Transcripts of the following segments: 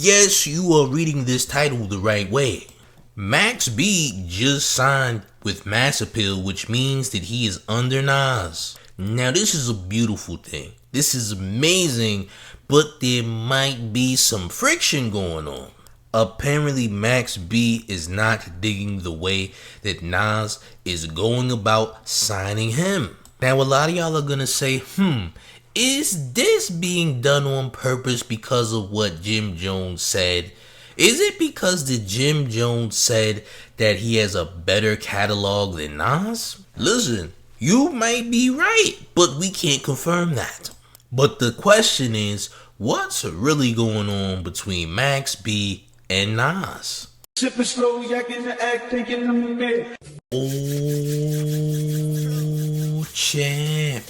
Yes, you are reading this title the right way. Max B just signed with Mass Appeal, which means that he is under Nas. Now this is a beautiful thing. This is amazing, but there might be some friction going on. Apparently Max B is not digging the way that Nas is going about signing him. Now a lot of y'all are gonna say, is this being done on purpose because of what Jim Jones said? Is it because the Jim Jones said that he has a better catalog than Nas? Listen, you might be right, but we can't confirm that. But the question is, what's really going on between Max B and Nas? Sipping slow, yakking the act, thinking I'm mad. Oh, champ.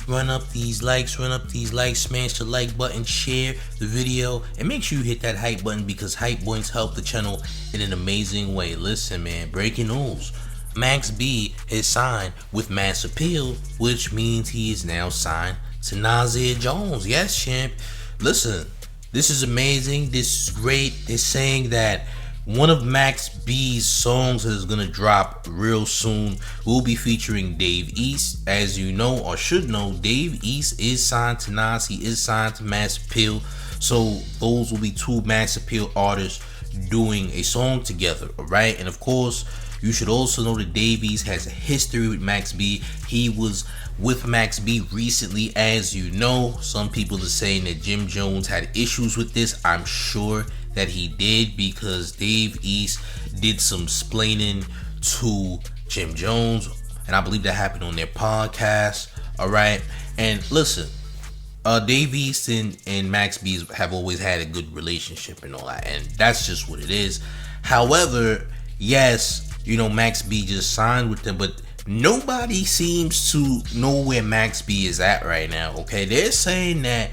Run up these likes, smash the like button, share the video, and make sure you hit that hype button because hype points help the channel in an amazing way. Listen, man, breaking news. Max B is signed with Mass Appeal, which means he is now signed to Nasir Jones. Yes, champ. Listen, this is amazing. This is great. They're saying that one of Max B's songs that is going to drop real soon will be featuring Dave East. As you know or should know, Dave East is signed to Nas. He is signed to Mass Appeal. So those will be two Mass Appeal artists doing a song together, alright? And of course, you should also know that Dave East has a history with Max B. He was with Max B recently, as you know. Some people are saying that Jim Jones had issues with this. I'm sure that he did because Dave East did some splaining to Jim Jones, and I believe that happened on their podcast. All right, and listen, Dave East and Max B have always had a good relationship and all that, and that's just what it is. However, yes, you know, Max B just signed with them, but nobody seems to know where Max B is at right now. Okay, they're saying that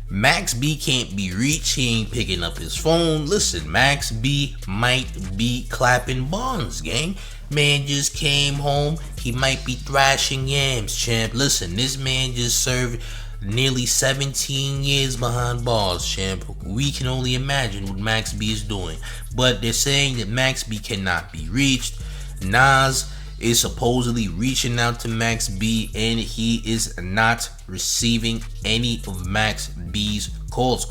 Max B can't be reached. He ain't picking up his phone. Listen, Max B might be clapping bonds, gang. Man just came home. He might be thrashing yams, champ. Listen, this man just served nearly 17 years behind bars, champ. We can only imagine what Max B is doing. But they're saying that Max B cannot be reached. Nas is supposedly reaching out to Max B, and he is not receiving any of Max B's calls.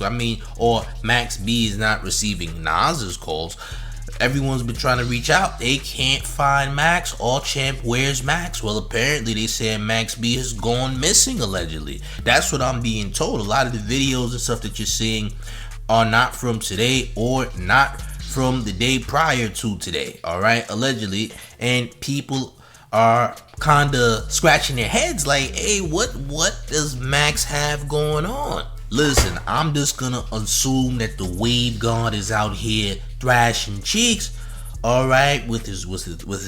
Or Max B is not receiving Nas's calls. Everyone's been trying to reach out. They can't find Max. All champ, where's Max? Well, apparently they said Max B has gone missing, allegedly. That's what I'm being told. A lot of the videos and stuff that you're seeing are not from today or not from the day prior to today, all right, allegedly. And people are kind of scratching their heads like, hey, what does Max have going on? Listen, I'm just gonna assume that the wave guard is out here thrashing cheeks, all right, with his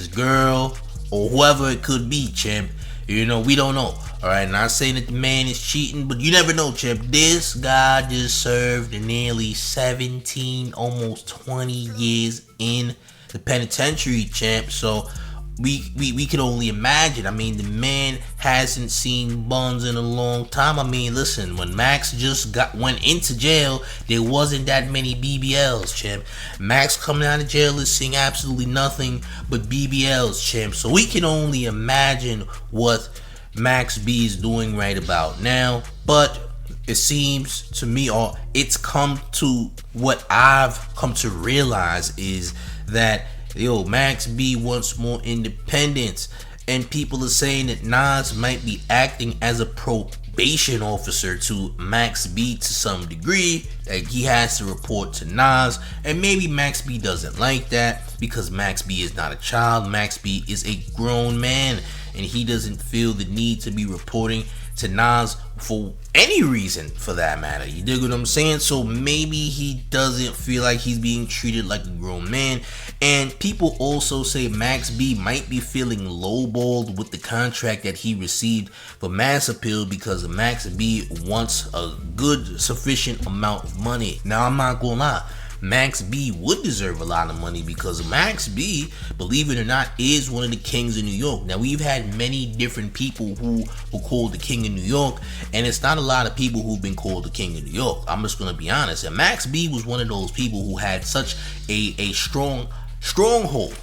girl or whoever it could be, champ. You know, we don't know. All right, not saying that the man is cheating, but you never know, champ. This guy just served nearly 17, almost 20 years in the penitentiary, champ. So we can only imagine. I mean, the man hasn't seen buns in a long time. I mean, listen, when Max just went into jail, there wasn't that many BBLs, champ. Max coming out of jail is seeing absolutely nothing but BBLs, champ. So we can only imagine what Max B is doing right about now. But it seems to me, or it's come to what I've come to realize, is that Max B wants more independence, and people are saying that Nas might be acting as a probation officer to Max B to some degree. Like, he has to report to Nas, and maybe Max B doesn't like that because Max B is not a child. Max B is a grown man, and he doesn't feel the need to be reporting to Nas for any reason, for that matter. You dig what I'm saying? So maybe he doesn't feel like he's being treated like a grown man. And people also say Max B might be feeling lowballed with the contract that he received for Mass Appeal because Max B wants a good sufficient amount of money. Now, I'm not gonna lie, Max B would deserve a lot of money because Max B, believe it or not, is one of the kings of New York. Now, we've had many different people who were called the king of New York, and it's not a lot of people who've been called the king of New York. I'm just gonna be honest. And Max B was one of those people who had such a stronghold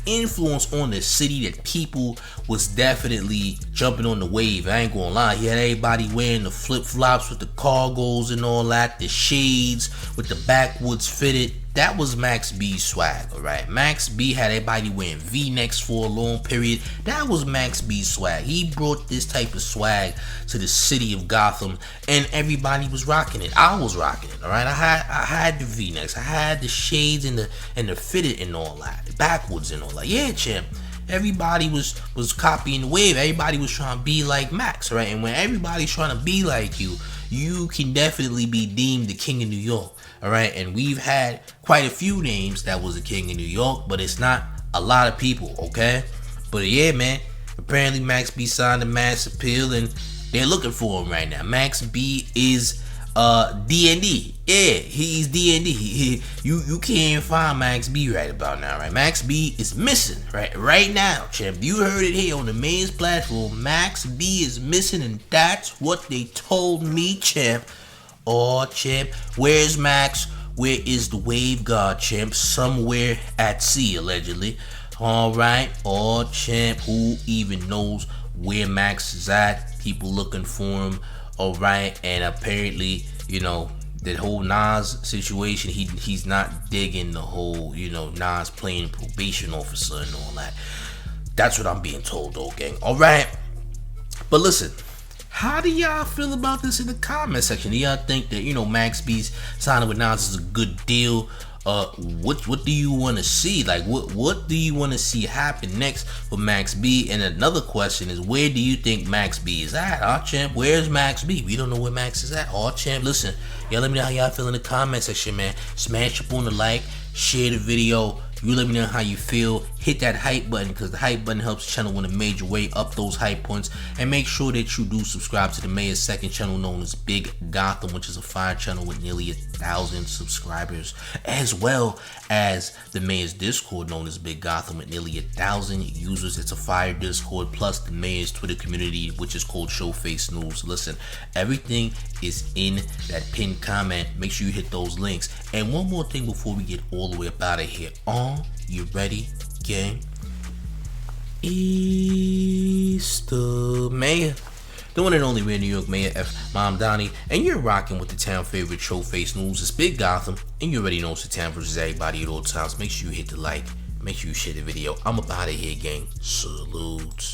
influence on the city that people was definitely jumping on the wave. I ain't gonna lie. He had everybody wearing the flip-flops with the cargos and all that, the shades with the backwoods fitted. That was Max B's swag, alright? Max B had everybody wearing V-necks for a long period. That was Max B's swag. He brought this type of swag to the city of Gotham, and everybody was rocking it. I was rocking it, alright? I had the V-necks, I had the shades and the fitted and all that, the backwoods and all that. Yeah, champ. Everybody was copying the wave. Everybody was trying to be like Max, right? And when everybody's trying to be like you can definitely be deemed the king of New York. All right, and we've had quite a few names that was the king of New York, but it's not a lot of people, okay? But yeah, man, apparently Max B signed a mass appeal, and they're looking for him right now. Max B is D&D. Yeah, he's D&D. You can't find Max B right about now, right? Max B is missing right now, champ. You heard it here on the main platform. Max B is missing, and that's what they told me, champ. Oh, champ, where's Max? Where is the wave guard, champ? Somewhere at sea, allegedly. Alright, oh, champ, who even knows where Max is at? People looking for him, alright, and apparently, you know, the whole Nas situation, he's not digging the whole, you know, Nas playing probation officer and all that. That's what I'm being told, though, gang. Alright, but listen. How do y'all feel about this in the comment section? Do y'all think that, you know, Max B's signing with Nas is a good deal? What do you want to see? Like, what do you want to see happen next for Max B? And another question is, where do you think Max B is at? Oh, champ, where's Max B? We don't know where Max is at. Oh, champ, listen, y'all let me know how y'all feel in the comment section, man. Smash up on the like, share the video. You let me know how you feel. Hit that hype button, because the hype button helps the channel in a major way, up those hype points. And make sure that you do subscribe to the mayor's second channel known as Big Gotham, which is a fire channel with nearly 1,000 subscribers, as well as the mayor's Discord known as Big Gotham with nearly 1,000 users. It's a fire Discord, plus the mayor's Twitter community, which is called Showface News. Listen, everything is in that pinned comment. Make sure you hit those links. And one more thing before we get all the way up out of here. You ready, gang? It's the mayor, the one and only real New York Mayor F. Mom Donnie, and you're rocking with the town favorite Showface News. It's Big Gotham, and you already know it's the town versus everybody at all times. Make sure you hit the like, make sure you share the video. I'm up out of here, gang. Salute.